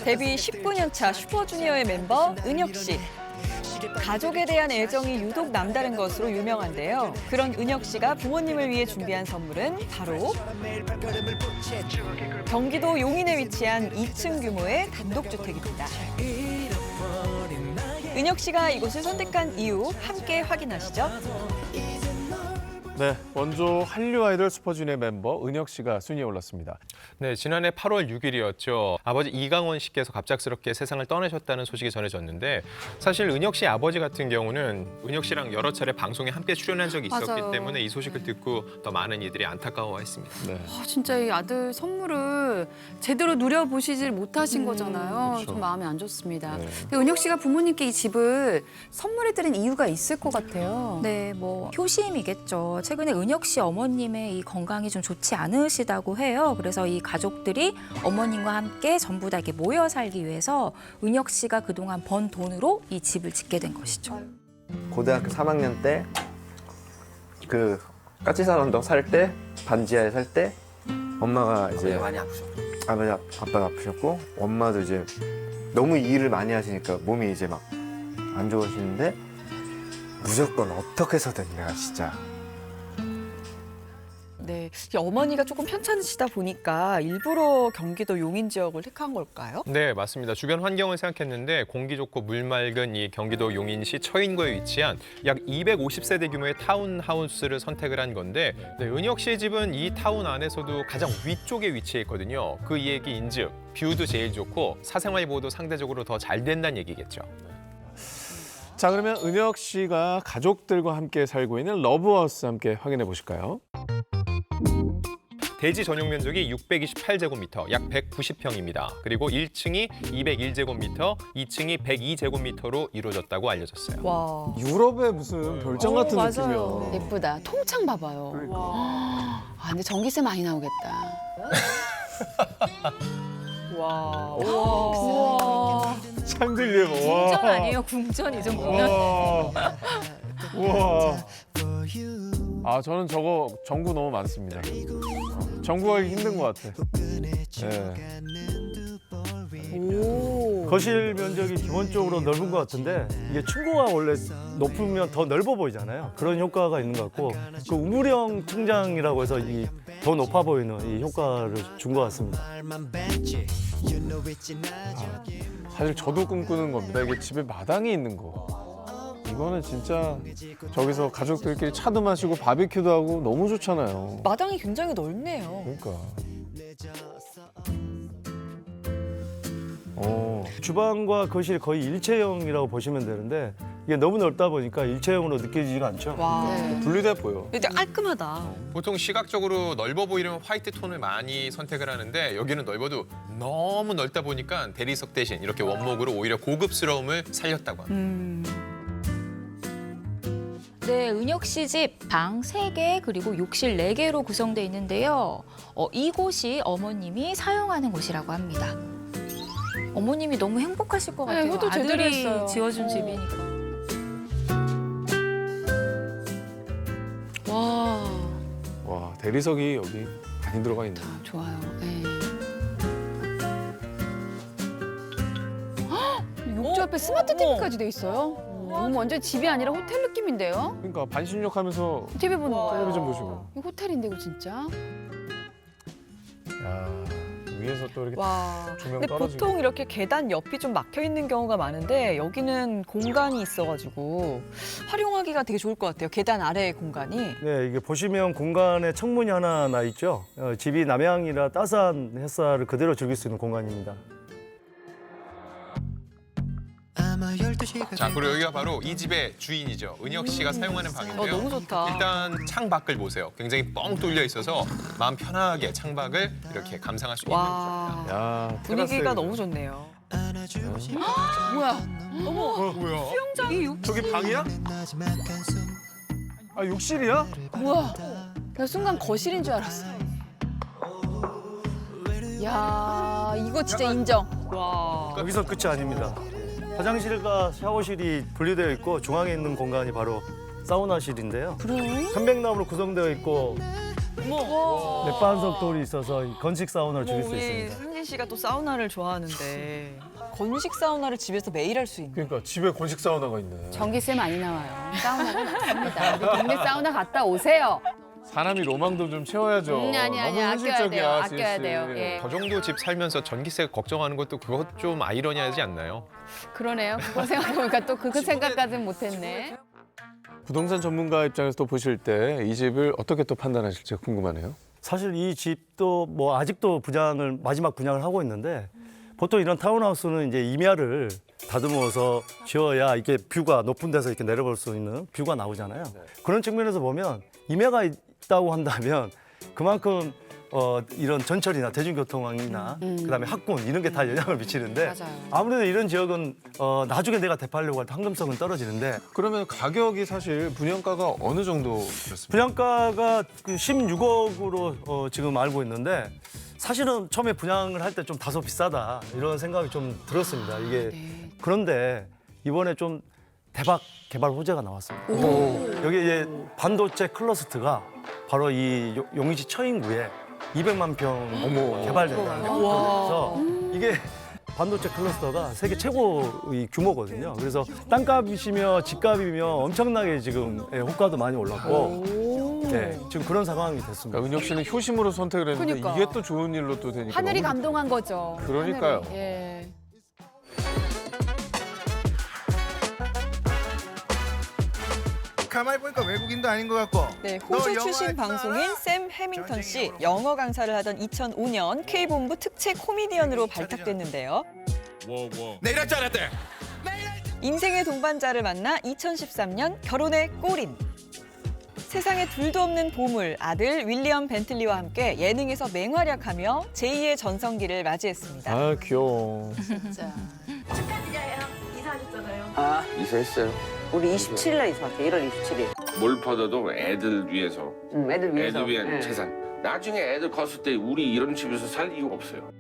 데뷔 19년 차 슈퍼주니어의 멤버 은혁 씨. 가족에 대한 애정이 유독 남다른 것으로 유명한데요. 그런 은혁 씨가 부모님을 위해 준비한 선물은 바로 경기도 용인에 위치한 2층 규모의 단독주택입니다. 은혁 씨가 이곳을 선택한 이유 함께 확인하시죠. 네, 원조 한류 아이돌 슈퍼주니어 멤버 은혁 씨가 순위에 올랐습니다. 네, 지난해 8월 6일이었죠. 아버지 이강원 씨께서 갑작스럽게 세상을 떠나셨다는 소식이 전해졌는데 사실 은혁 씨 아버지 같은 경우는 은혁 씨랑 여러 차례 방송에 함께 출연한 적이 있었기 맞아요. 때문에 이 소식을 듣고 더 많은 이들이 안타까워했습니다. 네. 진짜 이 아들 선물을 제대로 누려보시질 못하신 거잖아요. 그렇죠. 좀 마음이 안 좋습니다. 네. 근데 은혁 씨가 부모님께 이 집을 선물해드린 이유가 있을 것 같아요. 네, 뭐 효심이겠죠. 최근에 은혁 씨 어머님의 이 건강이 좀 좋지 않으시다고 해요. 그래서 이 가족들이 어머님과 함께 전부 다 이렇게 모여 살기 위해서 은혁 씨가 그동안 번 돈으로 이 집을 짓게 된 것이죠. 고등학교 3학년 때 그 까치산 언덕 살 때 반지하에 살 때 엄마가 이제 많이 아프셨고 아빠가 아프셨고 엄마도 이제 너무 일을 많이 하시니까 몸이 이제 막 안 좋으시는데 무조건 어떻게 해서든 내가 진짜 네, 어머니가 조금 편찮으시다 보니까 일부러 경기도 용인 지역을 택한 걸까요? 네, 맞습니다. 주변 환경을 생각했는데 공기 좋고 물 맑은 이 경기도 용인시 처인구에 위치한 약 250세대 규모의 타운하우스를 선택을 한 건데 네, 은혁 씨의 집은 이 타운 안에서도 가장 위쪽에 위치해 있거든요. 그 얘기인즉 뷰도 제일 좋고 사생활 보호도 상대적으로 더 잘 된다는 얘기겠죠. 자, 그러면 은혁 씨가 가족들과 함께 살고 있는 러브하우스 함께 확인해 보실까요? 대지 전용 면적이 628제곱미터, 약 190평입니다. 그리고 1층이 201제곱미터, 2층이 102제곱미터로 이루어졌다고 알려졌어요. 와, 유럽의 무슨 별장 같은 맞아요. 느낌이야. 예쁘다. 통창 봐봐요. 아, 근데 전기세 많이 나오겠다. 와, 우와. 샹들리에 궁전 아니에요? 궁전 이 정도면? 우와. 아, 저는 저거 전구 너무 많습니다. 전구하기 힘든 것 같아. 네. 거실 면적이 기본적으로 넓은 것 같은데 이게 층고가 원래 높으면 더 넓어 보이잖아요. 그런 효과가 있는 것 같고 그 우물형 천장이라고 해서 이 더 높아 보이는 이 효과를 준 것 같습니다. 사실 저도 꿈꾸는 겁니다. 이게 집에 마당이 있는 거. 이거는 진짜 저기서 가족들끼리 차도 마시고 바비큐도 하고 너무 좋잖아요. 마당이 굉장히 넓네요. 그러니까. 주방과 거실이 거의 일체형이라고 보시면 되는데 이게 너무 넓다 보니까 일체형으로 느껴지지가 않죠. 와, 분리돼 보여. 근데 깔끔하다. 보통 시각적으로 넓어 보이려면 화이트 톤을 많이 선택을 하는데 여기는 넓어도 너무 넓다 보니까 대리석 대신 이렇게 원목으로 오히려 고급스러움을 살렸다고 합니다. 네, 은혁 씨 집 방 3개 그리고 욕실 4개로 구성돼 있는데요. 이곳이 어머님이 사용하는 곳이라고 합니다. 어머님이 너무 행복하실 것 같아요. 효도 제대로 아들이 했어요. 지어준 집이니까. 와, 와, 대리석이 여기 많이 들어가 있네. 좋아요. 네. 욕조 옆에 스마트 TV까지 돼 있어요. 이거 완전 집이 아니라 호텔 느낌인데요? 그러니까 반신욕하면서 TV 보는 거. 텔레비전 보시고. 이거 호텔인데 이거 진짜? 야, 위에서 또 이렇게 와, 조명 근데 떨어지고. 보통 이렇게 계단 옆이 좀 막혀 있는 경우가 많은데 여기는 공간이 있어가지고 활용하기가 되게 좋을 것 같아요. 계단 아래의 공간이. 네, 이게 보시면 공간에 창문이 하나 나 있죠. 집이 남향이라 따스한 햇살을 그대로 즐길 수 있는 공간입니다. 자, 그리고 여기가 바로 이 집의 주인이죠. 은혁 씨가 사용하는 방인데요. 너무 좋다. 일단 창밖을 보세요. 굉장히 뻥 뚫려 있어서 마음 편하게 창밖을 이렇게 감상할 수 있는 와, 곳입니다. 야, 분위기가 테라스에 너무 좋네요. 뭐야? 뭐야? 저기 방이야? 아, 욕실이야? 뭐야? 나 순간 거실인 줄 알았어. 야, 이거 진짜 인정. 와, 여기서 끝이 아닙니다. 화장실과 샤워실이 분리되어 있고 중앙에 있는 공간이 바로 사우나실인데요. 그래? 편백나무로 구성되어 있고 맥반석 돌이 있어서 이 건식 사우나를 즐길 수 우리 있습니다. 상진 씨가 또 사우나를 좋아하는데 건식 사우나를 집에서 매일 할 수 있는. 그러니까 집에 건식 사우나가 있네. 전기세 많이 나와요. 사우나가 많습니다. 우리 동네 사우나 갔다 오세요. 사람이 로망도 좀 채워야죠. 아니, 너무 아껴야 현실적이야, 돼요. 아껴야 슬슬. 돼요. 예. 저 정도 집 살면서 전기세 걱정하는 것도 그것 좀 아이러니하지 않나요? 그러네요. 그거 생각해보니까 또 그 생각까지는 못했네. 부동산 전문가 입장에서 또 보실 때 이 집을 어떻게 또 판단하실지 궁금하네요. 사실 이 집도 뭐 아직도 마지막 분양을 하고 있는데 보통 이런 타운하우스는 이제 임야를 다듬어서 지어야 이렇게 뷰가 높은 데서 이렇게 내려볼 수 있는 뷰가 나오잖아요. 그런 측면에서 보면 임야가 있다고 한다면 그만큼 이런 전철이나 대중교통이나 그다음에 학군 이런 게 다 영향을 미치는데 맞아요. 아무래도 이런 지역은 나중에 내가 되팔려고 할 때 황금성은 떨어지는데 그러면 가격이 사실 분양가가 어느 정도였습니까? 분양가가 그 16억으로 지금 알고 있는데 사실은 처음에 분양을 할 때 좀 다소 비싸다 이런 생각이 좀 들었습니다. 이게 그런데 이번에 좀 대박 개발 호재가 나왔습니다. 여기 이제 반도체 클러스터가 바로 이 용인시 처인구에 200만 평 개발된다는 그래서 이게 반도체 클러스터가 세계 최고의 규모거든요. 그래서 땅값이며 집값이며 엄청나게 지금 호가도 많이 올랐고 네, 지금 그런 상황이 됐습니다. 그러니까 은혁 씨는 효심으로 선택을 했는데 그러니까. 이게 또 좋은 일로 또 되니까 하늘이 너무 감동한 거죠. 그러니까요. 하늘이. 예. 가만히 보니까 외국인도 아닌 것 같고. 네, 너 호주 영어 출신 할줄 방송인 알아? 샘 해밍턴 씨 전쟁으로. 영어 강사를 하던 2005년 K본부 특채 코미디언으로 발탁됐는데요. 내 이럴 줄 알았대. 인생의 동반자를 만나 2013년 결혼에 골인. 세상에 둘도 없는 보물 아들 윌리엄 벤틀리와 함께 예능에서 맹활약하며 제2의 전성기를 맞이했습니다. 아 귀여워. 아, 이사했어요. 우리 27일 날 이사왔어요. 1월 27일. 뭘 퍼져도 애들 위해서. 애들 위해서. 애들 위한 예. 재산. 나중에 애들 컸을 때 우리 이런 집에서 살 이유가 없어요.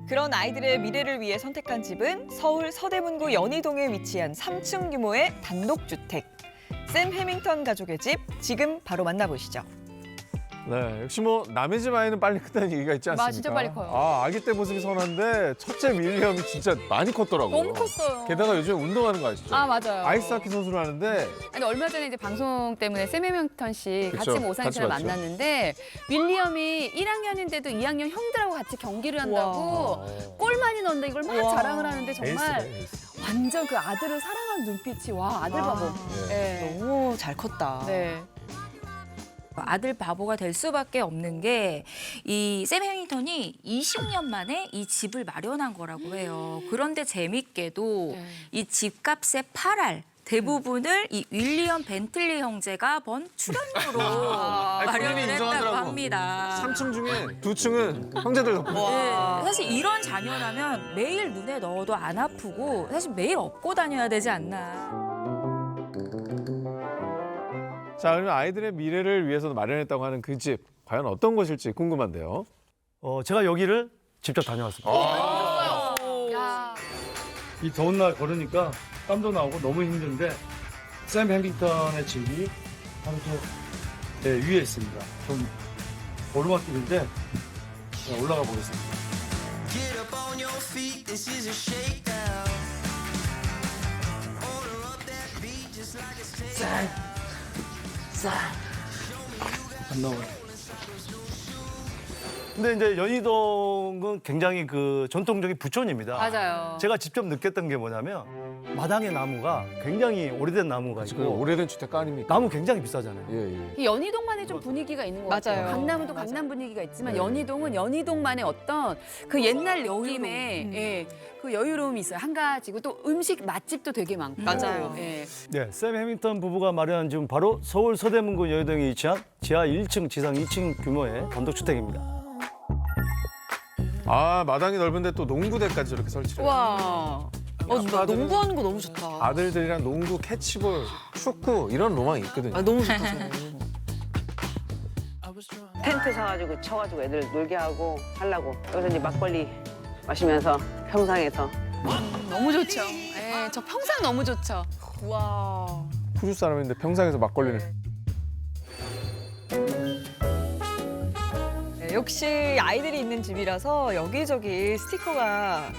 그런 아이들의 미래를 위해 선택한 집은 서울 서대문구 연희동에 위치한 3층 규모의 단독주택. 샘 해밍턴 가족의 집 지금 바로 만나보시죠. 네, 역시 뭐 남의 집 아이는 빨리 크다는 얘기가 있지 않습니까? 진짜 빨리 커요. 아, 아기 때 모습이 선한데 첫째 윌리엄이 진짜 많이 컸더라고요. 너무 컸어요. 게다가 요즘에 운동하는 거 아시죠? 아, 맞아요. 아이스하키 선수를 하는데 아니, 얼마 전에 이제 방송 때문에 샘 해밍턴 씨 같이 그쵸, 오상희 같이 씨를 봤죠. 만났는데 윌리엄이 1학년인데도 2학년 형들하고 같이 경기를 한다고 골 많이 넣는다 이걸 막 우와. 자랑을 하는데 정말 에이스네, 에이스. 완전 그 아들을 사랑하는 눈빛이 와 아들 바보. 네. 너무 잘 컸다. 네. 아들 바보가 될 수밖에 없는 게 이 샘 해밍턴이 20년 만에 이 집을 마련한 거라고 해요. 그런데 재밌게도 네. 이 집값의 8할 대부분을 이 윌리엄 벤틀리 형제가 번 출연료로 마련을 본인이 했다고 인정하더라고. 합니다. 3층 중에 2층은 형제들 덕분. 네, 사실 이런 자녀라면 매일 눈에 넣어도 안 아프고 사실 매일 업고 다녀야 되지 않나. 자, 그러면 아이들의 미래를 위해서 마련했다고 하는 그 집 과연 어떤 곳일지 궁금한데요. 제가 여기를 직접 다녀왔습니다. 야. 이 더운 날 걸으니까 땀도 나오고 너무 힘든데 샘 해밍턴의 집이 바로 저 위에 있습니다. 좀 오르막길인데 올라가 보겠습니다. 안 나와요. 근데 이제 연희동은 굉장히 그 전통적인 부촌입니다. 맞아요. 제가 직접 느꼈던 게 뭐냐면 마당에 나무가 굉장히 오래된 나무가 지금 있고 오래된 주택가 아닙니까? 나무 굉장히 비싸잖아요. 예, 예. 이 연희동만의 좀 분위기가 있는 것 같아요. 맞아요. 강남도 강남 분위기가 있지만 네. 연희동은 연희동만의 어떤 그 옛날 느낌의 예, 그 여유로움이 있어요. 한 가지고 또 음식 맛집도 되게 많고. 맞아요. 예. 네, 샘 해밍턴 부부가 마련한 지금 바로 서울 서대문구 연희동에 위치한 지하 1층, 지상 2층 규모의 단독주택입니다. 아, 마당이 넓은데 또 농구대까지 이렇게 설치를. 와. 나 농구하는 거 너무 좋다. 아들들이랑 농구, 캐치볼, 축구 이런 로망이 있거든요. 너무 좋다. 저거. 텐트 사가지고 쳐가지고 애들 놀게 하고 하려고. 여기서 이제 막걸리 마시면서 평상에서. 너무 좋죠. 예, 저 평상 너무 좋죠. 와. 호주 사람인데 평상에서 막걸리를. 역시 아이들이 있는 집이라서 여기저기 스티커가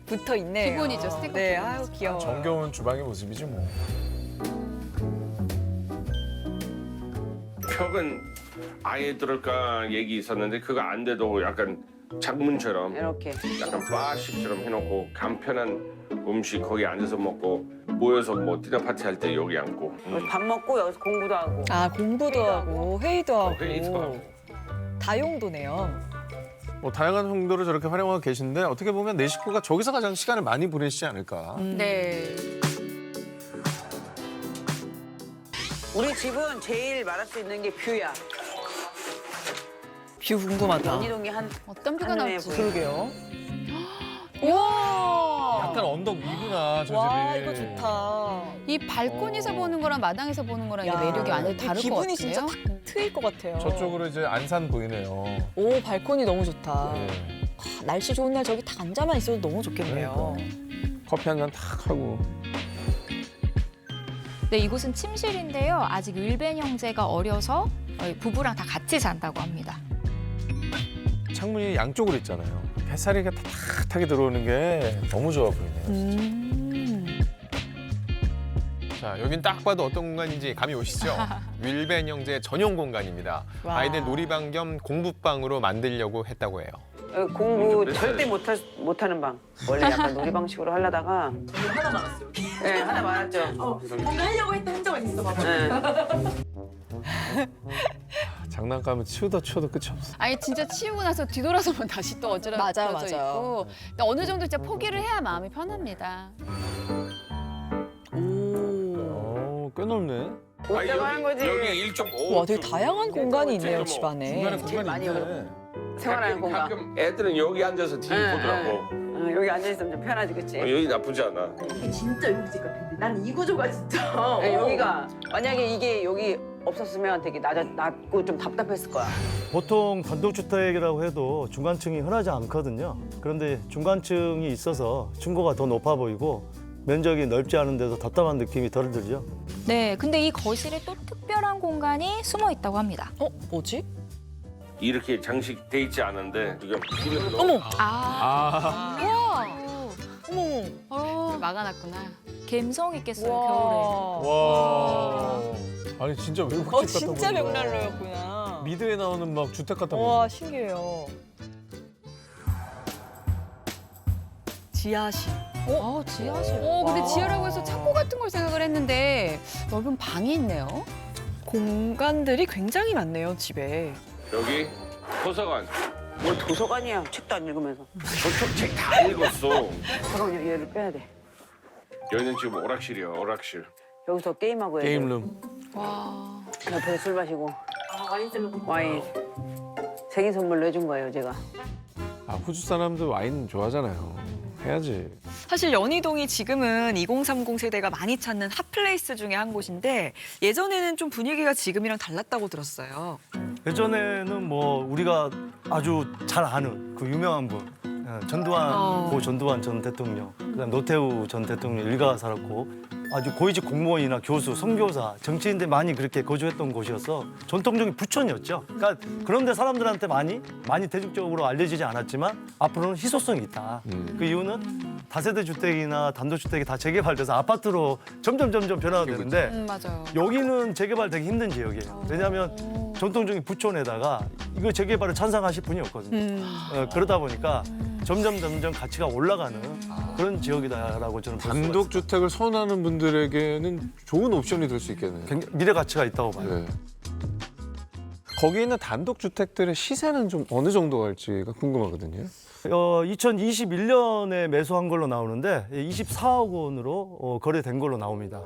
붙어 있네요. 기본이죠, 스티커 네, 기본. 아유 귀여워. 정겨운 주방의 모습이지 뭐. 벽은 아예 들을까 얘기 있었는데 그거 안 돼도 약간 작문처럼 이렇게. 약간 바식처럼 해놓고 간편한 음식 거기 앉아서 먹고 모여서 뭐 디너 파티 할 때 여기 앉고 여기서 밥 먹고 여기서 공부도 하고. 아 공부도 하고 회의도 하고 회의도 하고. 다용도네요. 뭐 다양한 용도로 저렇게 활용하고 계신데 어떻게 보면 내 식구가 저기서 가장 시간을 많이 보내시지 않을까. 네. 우리 집은 제일 말할 수 있는 게 뷰야. 뷰 궁금하다. 연희동이 한 어떤 뷰가 하늘에 나올지. 그러게요. 우와. 약간 언덕 위구나 저 와 집이. 이거 좋다. 이 발코니에서 보는 거랑 마당에서 보는 거랑 이게 야, 매력이 완전히 이 다를 것 기분이 같아요. 진짜 딱 트일 것 같아요. 저쪽으로 이제 안산 보이네요. 오 발코니 너무 좋다. 네. 아, 날씨 좋은 날 저기 딱 앉아만 있어도 너무 좋겠네요. 커피 한 잔 탁 하고. 네, 이곳은 침실인데요. 아직 윌벤 형제가 어려서 부부랑 다 같이 잔다고 합니다. 창문이 양쪽으로 있잖아요. 햇살이 탁탁하게 들어오는 게 너무 좋아 보이네요. 자, 여긴 딱 봐도 어떤 공간인지 감이 오시죠? 윌벤 형제 전용 공간입니다. 와. 아이들 놀이방 겸 공부방으로 만들려고 했다고 해요. 여기 공부 절대 못하는 방. 원래 약간 놀이방식으로 하려다가 하나 많았어요. 네, 하나 많았죠. 뭔가 하려고 했던 흔적은 있어 봐봐. 네. 장난감은 치우다 끝이 없어. 아니 진짜 치우고 나서 뒤돌아서면 다시 또 어지러져 맞아요. 있고. 근데 어느 정도 진짜 포기를 해야 마음이 편합니다. 꽤 넓네. 옷자고 하는 거지. 여기 1.5. 와 되게 다양한 공간이 있네요 집 안에. 중간에 제일 공간이 많이 있네. 생활하는 공간. 가끔 애들은 여기 앉아서 TV 네, 보더라고. 여기 앉아있으면 좀 편하지, 그치? 여기 나쁘지 않아. 이게 진짜 용집 같은데 난 이 구조가 진짜 네, 여기가 만약에 이게 여기 없었으면 되게 낮고 좀 답답했을 거야. 보통 단독주택이라고 해도 중간층이 흔하지 않거든요. 그런데 중간층이 있어서 층고가 더 높아 보이고 면적이 넓지 않은데도 답답한 느낌이 덜 들죠. 네, 근데 이 거실에 또 특별한 공간이 숨어 있다고 합니다. 뭐지? 이렇게 장식돼 있지 않은데 지금 TV를 넣어. 어머. 우와. 어머. 막아놨구나. 감성 있겠어요, 겨울에. 와. 아니 진짜 외국집 같아 진짜 보인다. 명난로였구나. 미드에 나오는 막 주택 같아 보여. 와 신기해요. 지하실. 지하실. 근데 와. 지하라고 해서 창고 같은 걸 생각을 했는데 넓은 방이 있네요. 공간들이 굉장히 많네요 집에. 여기 도서관. 뭘 도서관이야. 책도 안 읽으면서. 저쪽 책 다 읽었어. 잠깐만요. 얘를 빼야 돼. 여기는 지금 오락실이야, 오락실. 여기서 게임하고 해야 돼. 게임룸. 와. 옆에서 술 마시고 와인 셀러. 와인. 생일 선물로 해준 거예요, 제가. 아 호주 사람들 와인 좋아하잖아요. 해야지. 사실 연희동이 지금은 2030 세대가 많이 찾는 핫플레이스 중에 한 곳인데 예전에는 좀 분위기가 지금이랑 달랐다고 들었어요. 예전에는 뭐 우리가 아주 잘 아는 그 유명한 분 전두환 고 전두환 전 대통령, 그다음 노태우 전 대통령 일가 살았고 아주 고위직 공무원이나 교수, 선교사, 정치인들 많이 그렇게 거주했던 곳이어서 전통적인 부촌이었죠. 그러니까 그런데 사람들한테 많이 대중적으로 알려지지 않았지만 앞으로는 희소성이 있다. 그 이유는 다세대 주택이나 단독주택이 다 재개발돼서 아파트로 점점 변화가 되는데 맞아요. 여기는 재개발되기 힘든 지역이에요. 왜냐하면 전통적인 부촌에다가 이거 재개발을 찬성하실 분이 없거든요. 그러다 보니까 점점 가치가 올라가는 그런 지역이다라고 저는 볼 수가 있습니다. 단독주택을 선호하는 분들에게는 좋은 옵션이 될 수 있겠네요. 굉장히 미래 가치가 있다고 봐요. 네. 거기 있는 단독주택들의 시세는 좀 어느 정도 갈지가 궁금하거든요. 2021년에 매수한 걸로 나오는데 24억 원으로 거래된 걸로 나옵니다.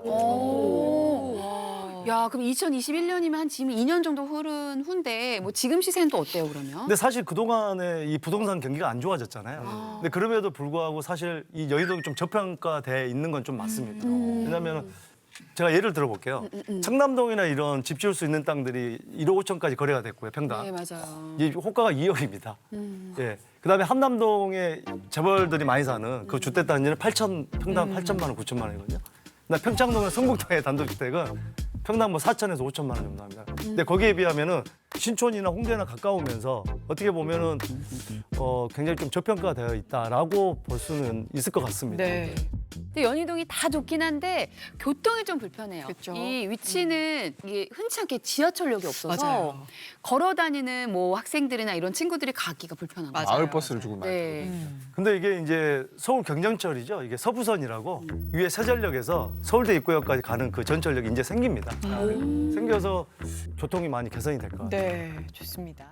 야, 그럼 2021년이면 한 지금 2년 정도 흐른 후인데 뭐 지금 시세는 또 어때요, 그러면? 근데 사실 그동안에 이 부동산 경기가 안 좋아졌잖아요. 근데 그럼에도 불구하고 사실 이 여의도가 좀 저평가돼 있는 건 좀 맞습니다. 왜냐하면 제가 예를 들어볼게요. 청남동이나 이런 집 지을 수 있는 땅들이 1억 5천까지 거래가 됐고요, 평당. 네, 맞아요. 이 호가가 2억입니다. 예. 그다음에 한남동에 재벌들이 많이 사는 그 주택 단지는 평당 8천만 원, 9천만 원이거든요. 근데 평창동이나 성북동의 단독주택은 평당 뭐 4천에서 5천만 원 정도 합니다. 근데 거기에 비하면은 신촌이나 홍대나 가까우면서 어떻게 보면은 굉장히 좀 저평가되어 있다라고 볼 수는 있을 것 같습니다. 네. 근데 연희동이 다 좋긴 한데 교통이 좀 불편해요. 그쵸. 이 위치는 이게 흔치 않게 지하철역이 없어서 맞아요. 걸어 다니는 뭐 학생들이나 이런 친구들이 가기가 불편한 거죠. 맞아요. 마을 버스를 주고 많이 네. 근데 이게 이제 서울 경전철이죠. 이게 서부선이라고 위에 세전역에서 서울대 입구역까지 가는 그 전철역이 이제 생깁니다. 생겨서 교통이 많이 개선이 될 것 같아요. 네, 좋습니다.